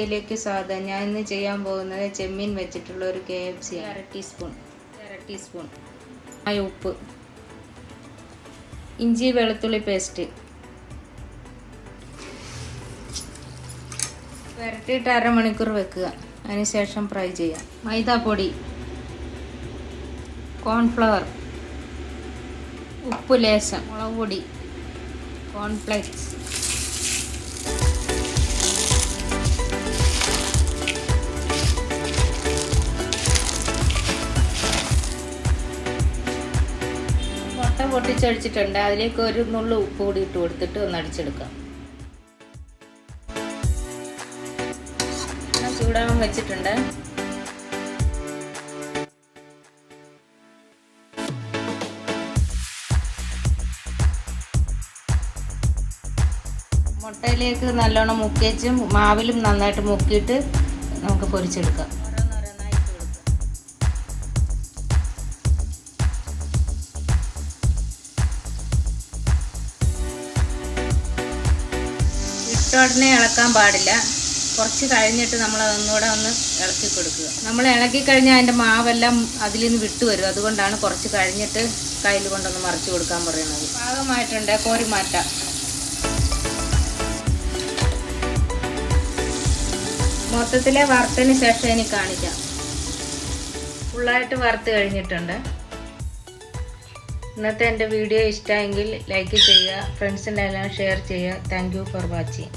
ഇതിലേക്ക് സാധാ ഞാൻ ഇന്ന് ചെയ്യാൻ പോകുന്നത് ചെമ്മീൻ വെച്ചിട്ടുള്ള ഒരു KFC. അര ടീസ്പൂൺ ഉപ്പ്, ഇഞ്ചി വെളുത്തുള്ളി പേസ്റ്റ് വരട്ടിയിട്ട് അരമണിക്കൂർ വെക്കുക. അതിനുശേഷം ഫ്രൈ ചെയ്യാം. മൈദാപ്പൊടി, കോൺഫ്ലവർ, ഉപ്പ് ലേശം, മുളക് പൊടി, കോൺഫ്ലെക്സ്, മുട്ട പൊട്ടിച്ചടിച്ചിട്ടുണ്ട്. അതിലേക്ക് ഒരു നുള്ളു ഉപ്പ് കൂടി ഇട്ട് കൊടുത്തിട്ട് ഒന്ന് അടിച്ചെടുക്കാം. ചൂടാൻ വെച്ചിട്ടുണ്ട്. മുട്ടയിലേക്ക് നല്ലോണം മുക്കിച്ചും മാവിലും നന്നായിട്ട് മുക്കിയിട്ട് നമുക്ക് പൊരിച്ചെടുക്കാം. ഇട്ട ഉടനെ ഇളക്കാൻ പാടില്ല. കുറച്ച് കഴിഞ്ഞിട്ട് നമ്മൾ ഒന്നുകൂടെ ഒന്ന് ഇളക്കി കൊടുക്കുക. നമ്മൾ ഇളക്കി കഴിഞ്ഞാൽ അതിൻ്റെ മാവെല്ലാം അതിൽ നിന്ന് വിട്ടു വരും. അതുകൊണ്ടാണ് കുറച്ച് കഴിഞ്ഞിട്ട് കയ്യിൽ കൊണ്ടൊന്ന് മറിച്ച് കൊടുക്കാൻ പറയുന്നത്. പാകമായിട്ടുണ്ട്, കോരി മാറ്റാം. മൊത്തത്തിലെ വറുത്തതിന് ശേഷം എനിക്ക് കാണിക്കാം. ഫുള്ളായിട്ട് വറുത്ത് കഴിഞ്ഞിട്ടുണ്ട്. ഇന്നത്തെ എൻ്റെ വീഡിയോ ഇഷ്ടമെങ്കിൽ ലൈക്ക് ചെയ്യുക, ഫ്രണ്ട്സിൻ്റെ എല്ലാം ഷെയർ ചെയ്യുക. Thank you for watching.